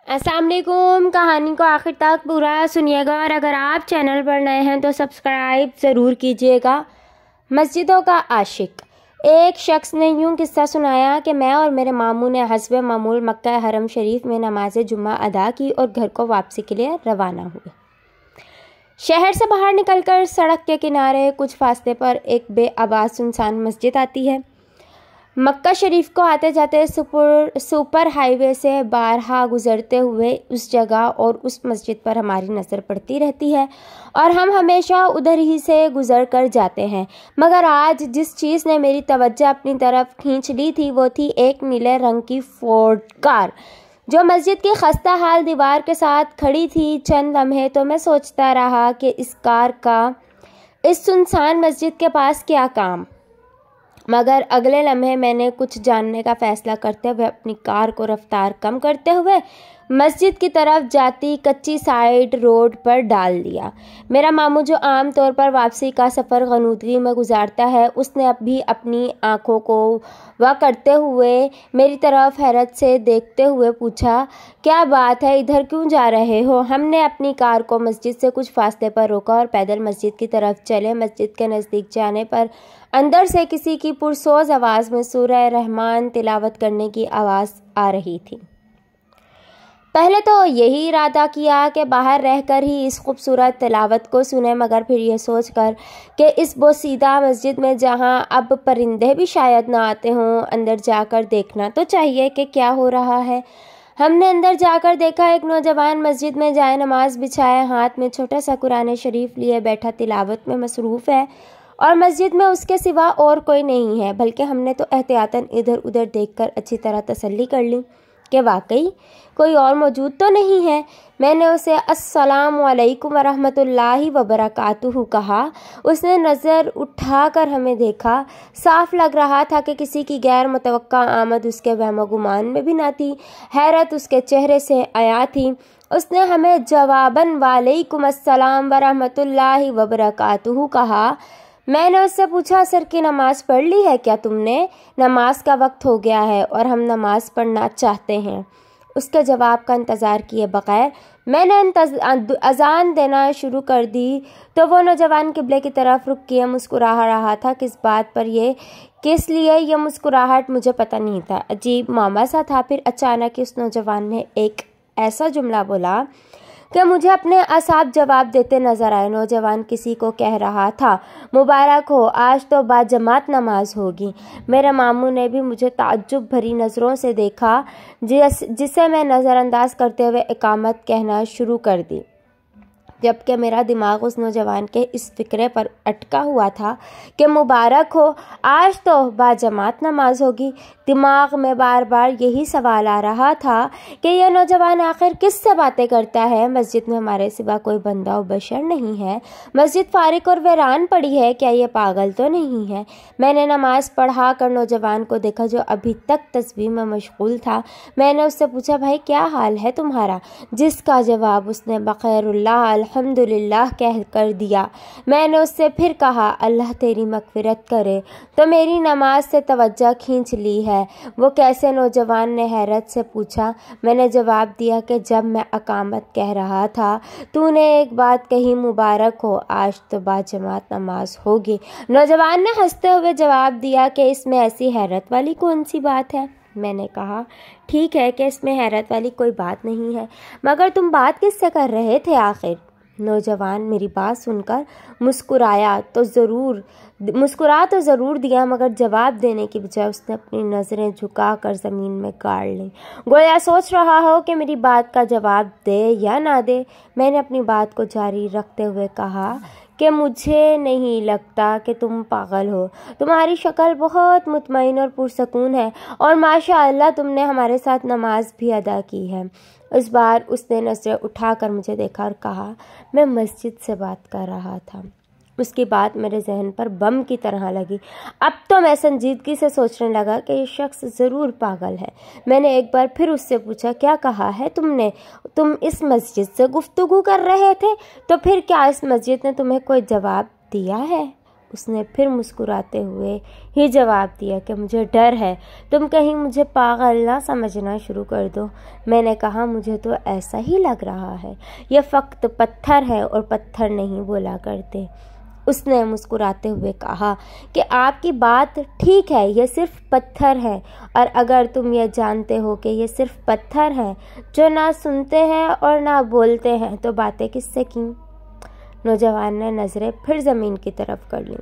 अस्सलाम वालेकुम। कहानी को आखिर तक पूरा सुनिएगा और अगर आप चैनल पर नए हैं तो सब्सक्राइब ज़रूर कीजिएगा। मस्जिदों का आशिक। एक शख्स ने यूं किस्सा सुनाया कि मैं और मेरे मामू ने हस्ब मामूल मक्का हरम शरीफ में नमाज जुम्मा अदा की और घर को वापसी के लिए रवाना हुए। शहर से बाहर निकलकर सड़क के किनारे कुछ फासले पर एक बेआबाद सुनसान मस्जिद आती है। मक्का शरीफ को आते जाते सुपर हाईवे से बारहा गुजरते हुए उस जगह और उस मस्जिद पर हमारी नज़र पड़ती रहती है और हम हमेशा उधर ही से गुजर कर जाते हैं। मगर आज जिस चीज़ ने मेरी तवज्जो अपनी तरफ खींच ली थी वो थी एक नीले रंग की फोर्ड कार जो मस्जिद की खस्ता हाल दीवार के साथ खड़ी थी। चंद लम्हे तो मैं सोचता रहा कि इस कार का इस सुनसान मस्जिद के पास क्या काम, मगर अगले लम्हे मैंने कुछ जानने का फैसला करते हुए अपनी कार को रफ्तार कम करते हुए मस्जिद की तरफ जाती कच्ची साइड रोड पर डाल दिया। मेरा मामू जो आम तौर पर वापसी का सफ़र गनूदगी में गुजारता है, उसने अब भी अपनी आंखों को वह करते हुए मेरी तरफ हैरत से देखते हुए पूछा, क्या बात है, इधर क्यों जा रहे हो? हमने अपनी कार को मस्जिद से कुछ फासले पर रोका और पैदल मस्जिद की तरफ चले। मस्जिद के नज़दीक जाने पर अंदर से किसी की पुरसोज आवाज़ में सूरह रहमान तिलावत करने की आवाज़ आ रही थी। पहले तो यही इरादा किया कि बाहर रहकर ही इस खूबसूरत तिलावत को सुने, मगर फिर यह सोचकर कि इस बोसीदा मस्जिद में जहां अब परिंदे भी शायद ना आते हों, अंदर जाकर देखना तो चाहिए कि क्या हो रहा है। हमने अंदर जाकर देखा एक नौजवान मस्जिद में जाए नमाज बिछाए हाथ में छोटा सा कुरान शरीफ लिए बैठा तिलावत में मसरूफ़ है और मस्जिद में उसके सिवा और कोई नहीं है। बल्कि हमने तो एहतियातन इधर उधर देखकर अच्छी तरह तसल्ली कर ली कि वाकई कोई और मौजूद तो नहीं है। मैंने उसे अस्सलामु अलैकुम वरहमतुल्लाहि वबरकातुहू कहा। उसने नज़र उठाकर हमें देखा। साफ लग रहा था कि किसी की गैर मुतवक्का आमद उसके वहम गुमान में भी ना थी। हैरत उसके चेहरे से आया थी। उसने हमें जवाबन वालेकुम अस्सलाम वरहमतुल्लाहि वबरकातुहू कहा। मैंने उससे पूछा, सर की नमाज़ पढ़ ली है क्या तुमने? नमाज का वक्त हो गया है और हम नमाज़ पढ़ना चाहते हैं। उसके जवाब का इंतज़ार किए बगैर मैंने अजान देना शुरू कर दी तो वो नौजवान किबले की तरफ रुक किए मुस्कुरा रहा था। किस बात पर किस लिए ये मुस्कुराहट मुझे पता नहीं था। अजीब मामा सा था। फिर अचानक उस नौजवान ने एक ऐसा जुमला बोला कि मुझे अपने असाब जवाब देते नजर आए। नौजवान किसी को कह रहा था, मुबारक हो, आज तो बाजमात नमाज होगी। मेरे मामू ने भी मुझे ताज्जुब भरी नज़रों से देखा, जिसे मैं नज़रअंदाज करते हुए इकामत कहना शुरू कर दी, जबकि मेरा दिमाग उस नौजवान के इस फिक्रे पर अटका हुआ था कि मुबारक हो, आज तो बाजमात नमाज होगी। दिमाग में बार बार यही सवाल आ रहा था कि यह नौजवान आखिर किससे बातें करता है। मस्जिद में हमारे सिवा कोई बंदा और बशर नहीं है। मस्जिद फारिग और वीरान पड़ी है। क्या ये पागल तो नहीं है? मैंने नमाज पढ़ा कर नौजवान को देखा जो अभी तक तस्बीह में मशगूल था। मैंने उससे पूछा, भाई क्या हाल है तुम्हारा? जिसका जवाब उसने बखैरुल्लाह अल्हम्दुलिल्लाह कह कर दिया। मैंने उससे फिर कहा, अल्लाह तेरी मगफिरत करे, तो मेरी नमाज से तवज्जो खींच ली है वो कैसे? नौजवान ने हैरत से पूछा। मैंने जवाब दिया कि जब मैं अकामत कह रहा था तूने एक बात कही, मुबारक हो, आज तो बाजमात नमाज होगी। नौजवान ने हंसते हुए जवाब दिया कि इसमें ऐसी हैरत वाली कौन सी बात है? मैंने कहा, ठीक है कि इसमें हैरत वाली कोई बात नहीं है, मगर तुम बात किससे कर रहे थे आखिर? नौजवान मेरी बात सुनकर मुस्कुरा तो ज़रूर दिया, मगर जवाब देने की बजाय उसने अपनी नज़रें झुकाकर ज़मीन में गाड़ लीं, गोया सोच रहा हो कि मेरी बात का जवाब दे या ना दे। मैंने अपनी बात को जारी रखते हुए कहा कि मुझे नहीं लगता कि तुम पागल हो। तुम्हारी शक्ल बहुत मुतमईन और पुरसकून है और माशाअल्लाह तुमने हमारे साथ नमाज भी अदा की है। इस बार उसने नज़रें उठाकर मुझे देखा और कहा, मैं मस्जिद से बात कर रहा था। उसकी बात मेरे जहन पर बम की तरह लगी। अब तो मैं संजीदगी से सोचने लगा कि ये शख्स ज़रूर पागल है। मैंने एक बार फिर उससे पूछा, क्या कहा है तुमने? तुम इस मस्जिद से गुफ्तगू कर रहे थे, तो फिर क्या इस मस्जिद ने तुम्हें कोई जवाब दिया है? اس نے پھر مسکراتے ہوئے ہی جواب دیا کہ مجھے ڈر ہے تم کہیں مجھے پاگل نہ سمجھنا شروع کر دو۔ میں نے کہا مجھے تو ایسا ہی لگ رہا ہے، یہ فقط پتھر ہے اور پتھر نہیں بولا کرتے۔ اس نے مسکراتے ہوئے کہا کہ آپ کی بات ٹھیک ہے، یہ صرف پتھر ہے، اور اگر تم یہ جانتے ہو کہ یہ صرف پتھر ہیں جو نہ سنتے ہیں اور نہ بولتے ہیں تو باتیں کس سے کیں؟ نوجوان نے نظریں پھر زمین کی طرف کر لیں،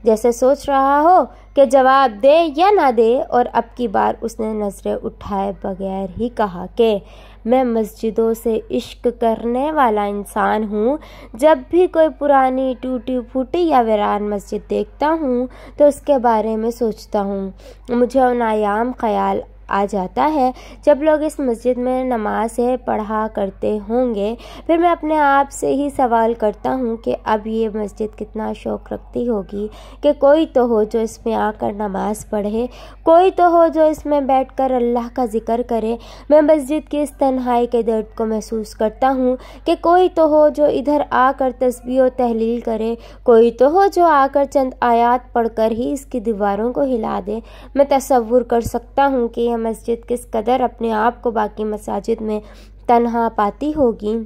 جیسے سوچ رہا ہو کہ جواب دے یا نہ دے، اور اب کی بار اس نے نظریں اٹھائے بغیر ہی کہا کہ میں مسجدوں سے عشق کرنے والا انسان ہوں۔ جب بھی کوئی پرانی ٹوٹی پھوٹی یا ویران مسجد دیکھتا ہوں تو اس کے بارے میں سوچتا ہوں۔ مجھے ان ایام خیال آ جاتا ہے جب لوگ اس مسجد میں نمازیں پڑھا کرتے ہوں گے، پھر میں اپنے آپ سے ہی سوال کرتا ہوں کہ اب یہ مسجد کتنا شوق رکھتی ہوگی کہ کوئی تو ہو جو اس میں آ کر نماز پڑھے، کوئی تو ہو جو اس میں بیٹھ کر اللہ کا ذکر کرے۔ میں مسجد کی اس تنہائی کے درد کو محسوس کرتا ہوں کہ کوئی تو ہو جو ادھر آ کر تسبیح و تحلیل کرے، کوئی تو ہو جو آ کر چند آیات پڑھ کر ہی اس کی دیواروں کو ہلا دے۔ میں تصور کر سکتا ہوں کہ یہ مسجد کس قدر اپنے آپ کو باقی مساجد میں تنہا پاتی ہوگی،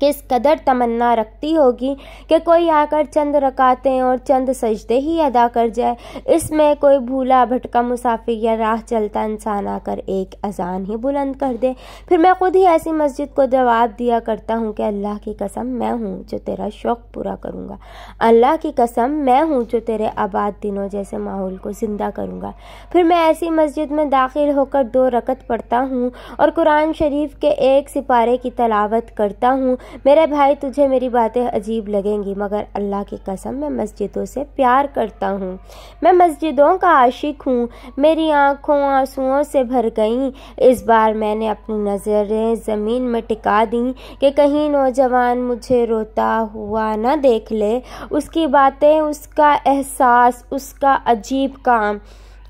کس قدر تمنا رکھتی ہوگی کہ کوئی آ کر چند رکعتیں اور چند سجدے ہی ادا کر جائے۔ اس میں کوئی بھولا بھٹکا مسافر یا راہ چلتا انسان آ کر ایک اذان ہی بلند کر دے۔ پھر میں خود ہی ایسی مسجد کو جواب دیا کرتا ہوں کہ اللہ کی قسم میں ہوں جو تیرا شوق پورا کروں گا، اللہ کی قسم میں ہوں جو تیرے آباد دنوں جیسے ماحول کو زندہ کروں گا۔ پھر میں ایسی مسجد میں داخل ہو کر 2 رکعت پڑھتا ہوں اور قرآن شریف کے ایک سپارے کی تلاوت کرتا ہوں۔ میرے بھائی تجھے میری باتیں عجیب لگیں گی، مگر اللہ کی قسم میں مسجدوں سے پیار کرتا ہوں، میں مسجدوں کا عاشق ہوں۔ میری آنکھوں آنسوؤں سے بھر گئیں۔ اس بار میں نے اپنی نظریں زمین میں ٹکا دیں کہ کہیں نوجوان مجھے روتا ہوا نہ دیکھ لے۔ اس کی باتیں، اس کا احساس، اس کا عجیب کام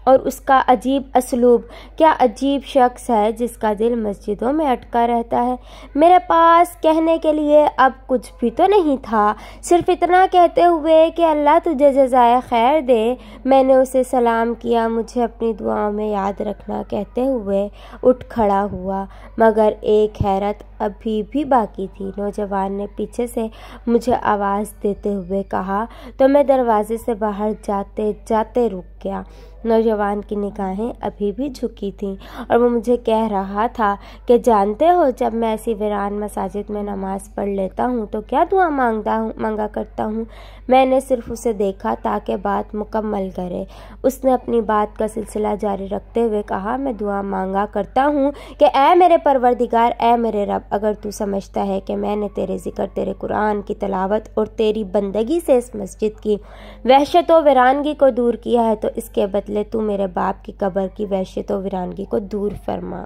اور اس کا عجیب اسلوب، کیا عجیب شخص ہے جس کا دل مسجدوں میں اٹکا رہتا ہے۔ میرے پاس کہنے کے لیے اب کچھ بھی تو نہیں تھا، صرف اتنا کہتے ہوئے کہ اللہ تجھے جزائے خیر دے۔ میں نے اسے سلام کیا، مجھے اپنی دعاؤں میں یاد رکھنا کہتے ہوئے اٹھ کھڑا ہوا، مگر ایک حیرت ابھی بھی باقی تھی۔ نوجوان نے پیچھے سے مجھے آواز دیتے ہوئے کہا تو میں دروازے سے باہر جاتے جاتے رک گیا۔ نوجوان کی نگاہیں ابھی بھی جھکی تھیں اور وہ مجھے کہہ رہا تھا کہ جانتے ہو جب میں ایسی ویران مساجد میں نماز پڑھ لیتا ہوں تو کیا دعا مانگا کرتا ہوں۔ میں نے صرف اسے دیکھا تاکہ بات مکمل کرے۔ اس نے اپنی بات کا سلسلہ جاری رکھتے ہوئے کہا میں دعا مانگا کرتا ہوں کہ اے میرے پروردگار، اے میرے رب، اگر تو سمجھتا ہے کہ میں نے تیرے ذکر، تیرے قرآن کی تلاوت اور تیری بندگی سے اس مسجد کی وحشت و ویرانگی کو دور کیا ہے تو اس کے بدلے تو میرے باپ کی قبر کی وحشت و ویرانگی کو دور فرما۔